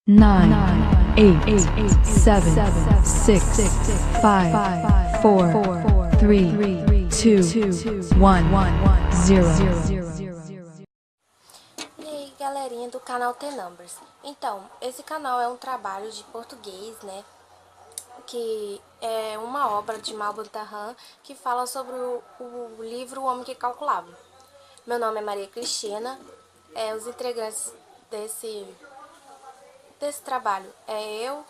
9, 8, 7, 6, 5, 4, 3, 2, 1, 0. E aí, galerinha do canal T-Numbers. Então, esse canal é um trabalho de português, né? Que é uma obra de Malban Tarran que fala sobre o livro O Homem que Calculava. Meu nome é Maria Cristina. Os integrantes desse trabalho é eu,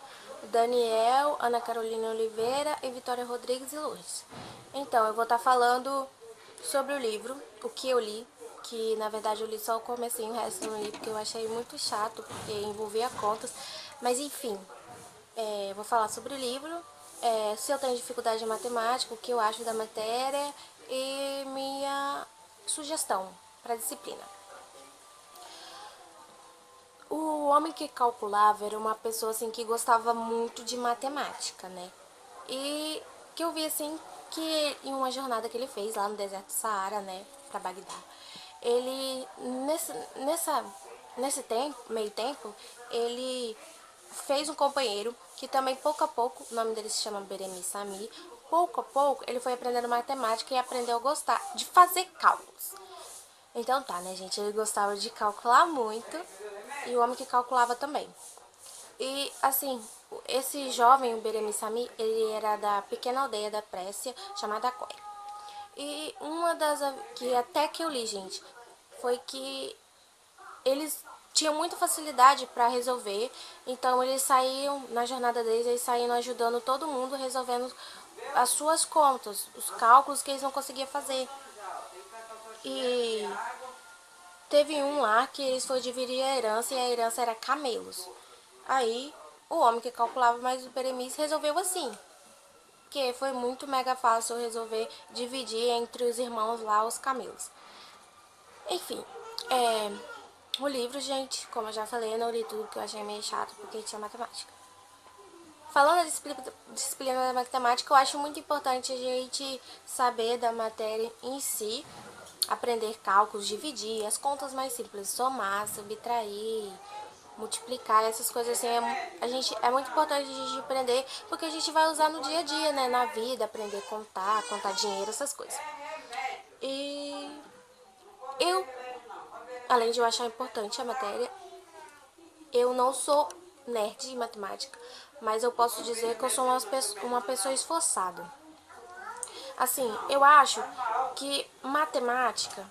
Daniel, Ana Carolina Oliveira e Vitória Rodrigues e Lourdes. Então, eu vou estar falando sobre o livro, o que eu li, que na verdade eu li só o comecinho, o resto eu não li porque eu achei muito chato, porque envolvia contas, mas enfim, vou falar sobre o livro, se eu tenho dificuldade em matemática, o que eu acho da matéria e minha sugestão para a disciplina. O homem que calculava era uma pessoa assim que gostava muito de matemática, né? E que eu vi assim que em uma jornada que ele fez lá no deserto do Saara, né, para Bagdá, ele nesse meio tempo, ele fez um companheiro que também pouco a pouco, o nome dele se chama Beremi Sami, pouco a pouco ele foi aprendendo matemática e aprendeu a gostar de fazer cálculos. Então tá, né, gente? Ele gostava de calcular muito e o homem que calculava também. E, assim, esse jovem, o Beremi Sami, ele era da pequena aldeia da Pérsia, chamada Koi. E uma das que até que eu li, gente, foi que eles tinham muita facilidade para resolver. Então, eles saíam, na jornada deles, eles saíam ajudando todo mundo, resolvendo as suas contas, os cálculos que eles não conseguiam fazer. E teve um lá que eles foram dividir a herança e a herança era camelos. Aí o homem que calculava mais o Beremis resolveu assim. Que foi muito mega fácil resolver dividir entre os irmãos lá os camelos. Enfim, o livro, gente, como eu já falei, eu não li tudo que eu achei meio chato porque tinha matemática. Falando da disciplina da matemática, eu acho muito importante a gente saber da matéria em si, aprender cálculos, dividir, as contas mais simples, somar, subtrair, multiplicar, essas coisas assim, é muito importante a gente aprender, porque a gente vai usar no dia a dia, né, na vida, aprender a contar dinheiro, essas coisas. E eu, além de eu achar importante a matéria, eu não sou nerd em matemática, mas eu posso dizer que eu sou uma pessoa esforçada. Assim, eu acho que matemática,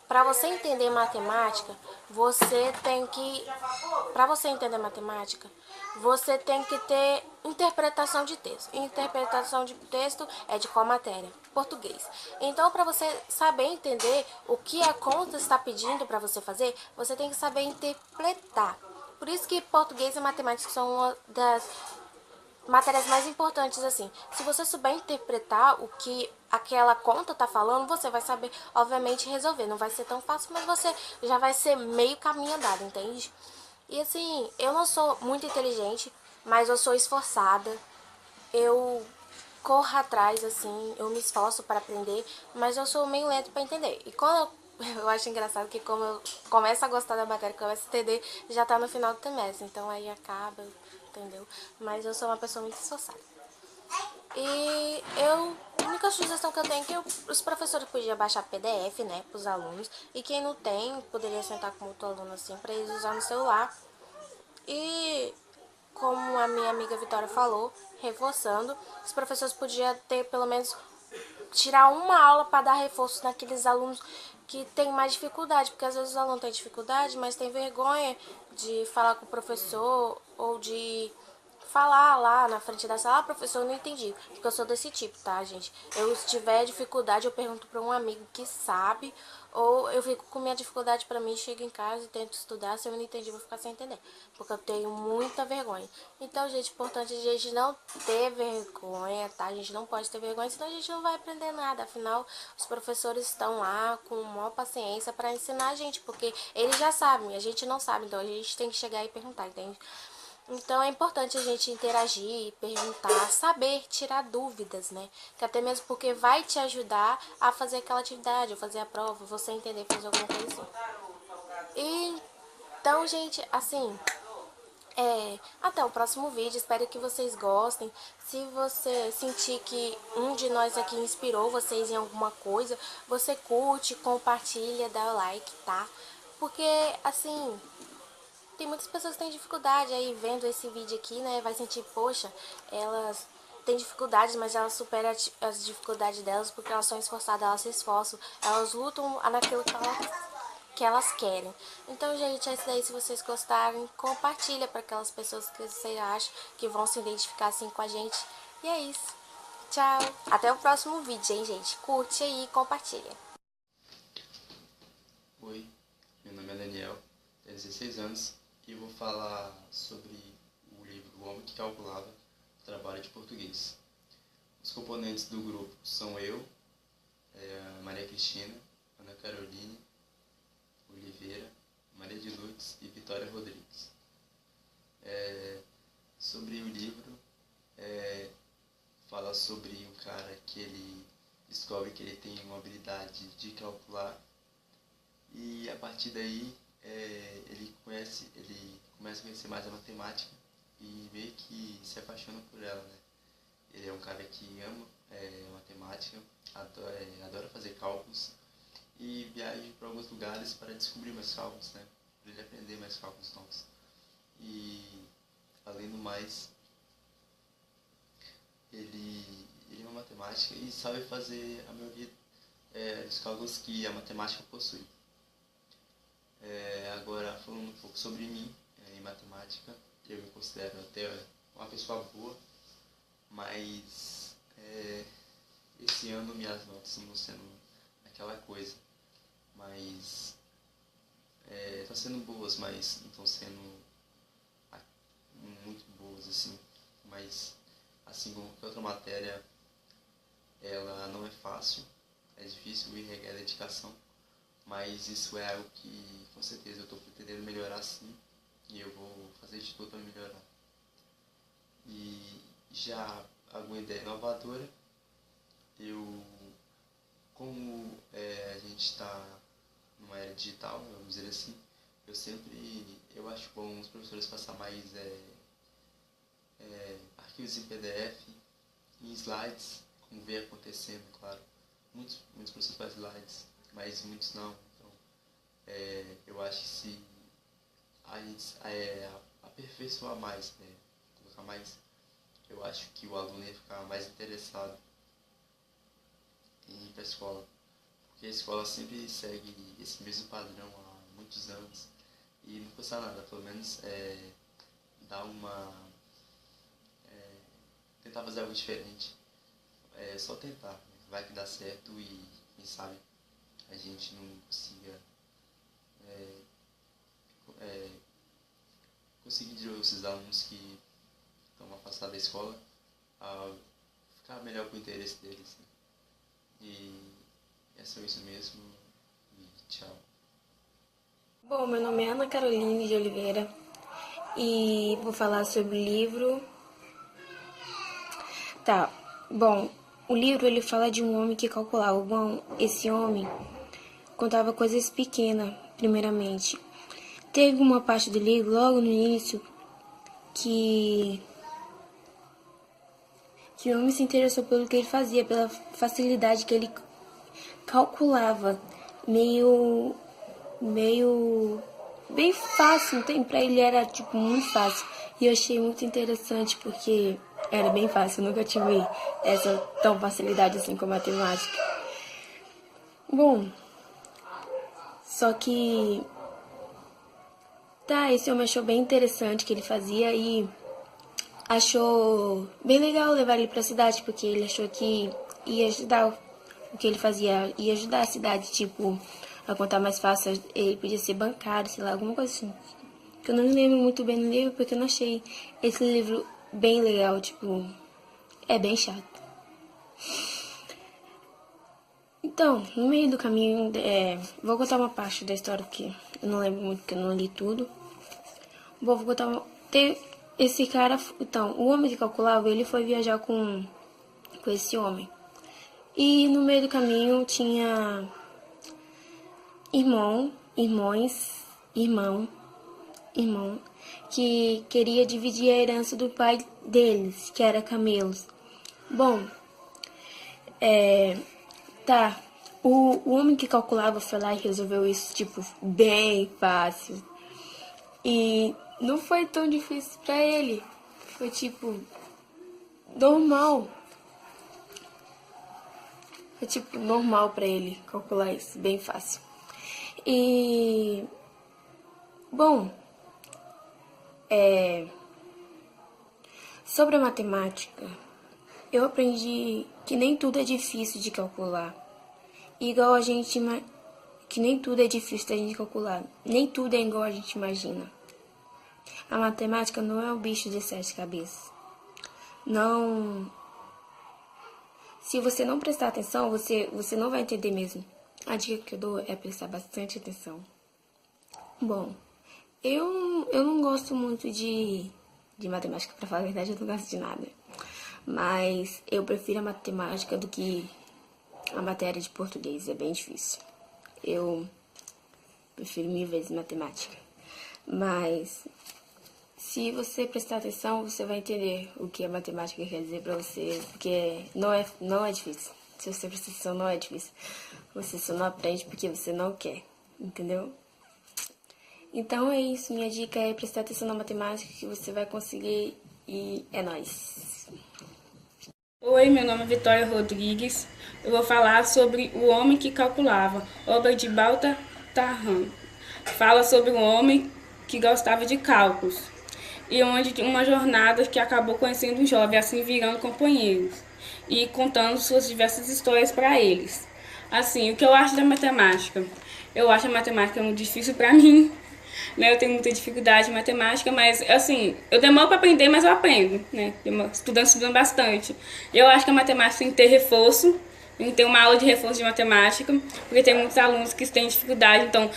para você entender matemática, para você entender matemática, você tem que ter interpretação de texto. Interpretação de texto é de qual matéria? Português. Então, para você saber entender o que a conta está pedindo para você fazer, você tem que saber interpretar. Por isso que português e matemática são uma das matérias mais importantes, assim. Se você souber interpretar o que aquela conta tá falando, você vai saber, obviamente, resolver. Não vai ser tão fácil, mas você já vai ser meio caminho andado, entende? E assim, eu não sou muito inteligente, mas eu sou esforçada. Eu corro atrás, assim, eu me esforço para aprender, mas eu sou meio lento para entender. E quando eu acho engraçado que como eu começo a gostar da matéria, começo a entender, já tá no final do trimestre, então aí acaba, entendeu? Mas eu sou uma pessoa muito esforçada. E a única sugestão que eu tenho é que os professores podiam baixar PDF, né, para os alunos. E quem não tem, poderia sentar com outro aluno assim, para eles usar no celular. E como a minha amiga Vitória falou, reforçando, os professores podiam ter pelo menos tirar uma aula para dar reforço naqueles alunos que têm mais dificuldade, porque às vezes os alunos têm dificuldade, mas tem vergonha de falar com o professor ou de falar lá na frente da sala, professor, eu não entendi, porque eu sou desse tipo, tá, gente? Eu, se tiver dificuldade, eu pergunto para um amigo que sabe, ou eu fico com minha dificuldade para mim, chego em casa e tento estudar, se eu não entendi, eu vou ficar sem entender, porque eu tenho muita vergonha. Então, gente, importante a gente não ter vergonha, tá? A gente não pode ter vergonha, senão a gente não vai aprender nada, afinal, os professores estão lá com maior paciência para ensinar a gente, porque eles já sabem, a gente não sabe, então a gente tem que chegar e perguntar, entende? Então é importante a gente interagir, perguntar, saber, tirar dúvidas, né? Que até mesmo porque vai te ajudar a fazer aquela atividade, ou fazer a prova, você entender, fazer alguma coisa assim. E, então, gente, assim, Até o próximo vídeo, espero que vocês gostem. Se você sentir que um de nós aqui inspirou vocês em alguma coisa, você curte, compartilha, dá o like, tá? Porque, assim, tem muitas pessoas que têm dificuldade aí vendo esse vídeo aqui, né? Vai sentir, poxa, elas têm dificuldades, mas elas superam as dificuldades delas porque elas são esforçadas, elas se esforçam, elas lutam naquilo que elas querem. Então, gente, é isso daí. Se vocês gostarem, compartilha para aquelas pessoas que você acha que vão se identificar assim com a gente. E é isso. Tchau. Até o próximo vídeo, hein, gente? Curte aí e compartilha. Oi, meu nome é Daniel, tenho 16 anos e vou falar sobre o livro O Homem que Calculava, trabalho de português. Os componentes do grupo são eu, Maria Cristina, Ana Caroline Oliveira, Maria de Lourdes e Vitória Rodrigues. Sobre o livro, fala sobre um cara que ele descobre que ele tem uma habilidade de calcular e a partir daí ele começa a conhecer mais a matemática e meio que se apaixona por ela, né? Ele é um cara que ama matemática, adora fazer cálculos e viaja para alguns lugares para descobrir mais cálculos, né? Para ele aprender mais cálculos novos. E, além do mais, ele ama matemática e sabe fazer a maioria dos cálculos que a matemática possui. Agora, falando um pouco sobre mim, em matemática, eu me considero até uma pessoa boa, mas esse ano minhas notas não estão sendo aquela coisa. Mas estão sendo boas, mas não estão sendo muito boas assim. Mas assim como qualquer outra matéria, ela não é fácil, é difícil e requer dedicação. Mas isso é algo que com certeza eu estou pretendendo melhorar sim, e eu vou fazer de tudo para melhorar. E já alguma ideia inovadora, como a gente está numa era digital, vamos dizer assim, eu acho bom os professores passar mais arquivos em PDF, em slides, como vem acontecendo, claro. Muitos professores fazem slides, mas muitos não. Então, eu acho que se a gente aperfeiçoar mais, colocar mais, eu acho que o aluno ia ficar mais interessado em ir para a escola. Porque a escola sempre segue esse mesmo padrão há muitos anos e não custa nada, pelo menos tentar fazer algo diferente. É só tentar, né? Vai que dá certo e quem sabe a gente não consiga conseguir esses alunos que estão afastados da escola a ficar melhor com o interesse deles, né? E é só isso mesmo e tchau. Bom, meu nome é Ana Caroline de Oliveira e vou falar sobre o livro. Tá, bom, o livro ele fala de um homem que calculava. Bom, esse homem contava coisas pequenas, primeiramente. Teve uma parte do livro, logo no início, que o homem se interessou pelo que ele fazia, pela facilidade que ele calculava. Meio bem fácil, então pra ele era tipo muito fácil. E eu achei muito interessante porque era bem fácil, eu nunca tive essa tão facilidade assim com matemática. Bom, só que esse homem achou bem interessante o que ele fazia e achou bem legal levar ele pra cidade, porque ele achou que ia ajudar o que ele fazia, ia ajudar a cidade, tipo, a contar mais fácil, ele podia ser bancário, sei lá, alguma coisa assim. Que eu não me lembro muito bem do livro, porque eu não achei esse livro bem legal, tipo, é bem chato. Então, no meio do caminho, vou contar uma parte da história que eu não lembro muito, porque eu não li tudo. Vou contar esse cara, então, o homem que calculava, ele foi viajar com esse homem. E no meio do caminho tinha irmão irmão que queria dividir a herança do pai deles, que era camelos. Bom, tá. O homem que calculava foi lá e resolveu isso, tipo, bem fácil. E não foi tão difícil pra ele. Foi, tipo, normal. Foi, tipo, normal pra ele calcular isso, bem fácil. E... Bom... Sobre a matemática, eu aprendi que nem tudo é difícil de calcular. Igual a gente... Que nem tudo é difícil da gente calcular. Nem tudo é igual a gente imagina. A matemática não é um bicho de 7 cabeças. Não... Se você não prestar atenção, você não vai entender mesmo. A dica que eu dou é prestar bastante atenção. Bom, eu não gosto muito de matemática, pra falar a verdade, eu não gosto de nada. Mas eu prefiro a matemática do que a matéria de português, é bem difícil. Eu prefiro 1000 vezes matemática. Mas se você prestar atenção, você vai entender o que a matemática quer dizer pra você, porque não é difícil. Se você prestar atenção, não é difícil. Você só não aprende porque você não quer, entendeu? Então é isso, minha dica é prestar atenção na matemática que você vai conseguir e é nóis. Oi, meu nome é Vitória Rodrigues. Eu vou falar sobre O Homem que Calculava, obra de Balta Tarran. Fala sobre um homem que gostava de cálculos e onde uma jornada que acabou conhecendo um jovem, assim virando companheiros e contando suas diversas histórias para eles. Assim, o que eu acho da matemática? Eu acho a matemática muito difícil para mim. Né, eu tenho muita dificuldade em matemática, mas assim, eu demoro para aprender, mas eu aprendo, né? Estudando bastante. Eu acho que a matemática tem que ter reforço, tem que ter uma aula de reforço de matemática, porque tem muitos alunos que têm dificuldade, então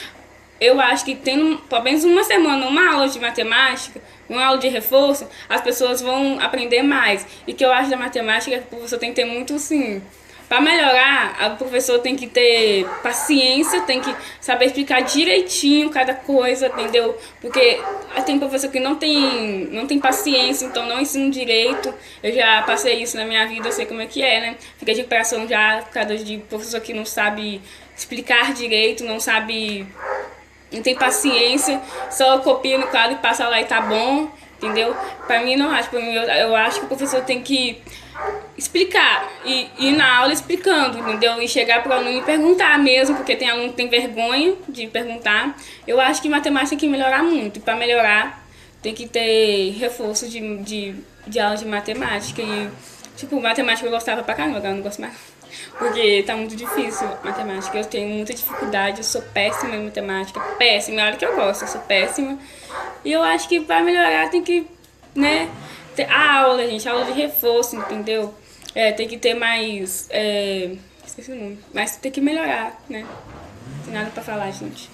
eu acho que tendo pelo menos uma semana uma aula de matemática, uma aula de reforço, as pessoas vão aprender mais. E o que eu acho da matemática é que o professor tem que ter muito, assim... Para melhorar, o professor tem que ter paciência, tem que saber explicar direitinho cada coisa, entendeu? Porque tem professor que não tem paciência, então não ensina direito. Eu já passei isso na minha vida, eu sei como é que é, né? Fiquei de recuperação já por causa de professor que não sabe explicar direito, não tem paciência, só copia no quadro e passa lá e tá bom, entendeu? Pra mim não acho, pra mim eu acho que o professor tem que explicar e ir na aula explicando, entendeu? E chegar para o aluno e perguntar mesmo, porque tem aluno que tem vergonha de perguntar. Eu acho que matemática tem que melhorar muito, e para melhorar tem que ter reforço de aula de matemática. E, tipo, matemática eu gostava pra caramba, agora eu não gosto mais, porque tá muito difícil matemática. Eu tenho muita dificuldade, eu sou péssima em matemática, péssima, olha que eu gosto, eu sou péssima. E eu acho que para melhorar tem que, né, ter aula, gente, aula de reforço, entendeu? Tem que ter mais, esqueci o nome, mas tem que melhorar, né? Não tem nada pra falar, gente.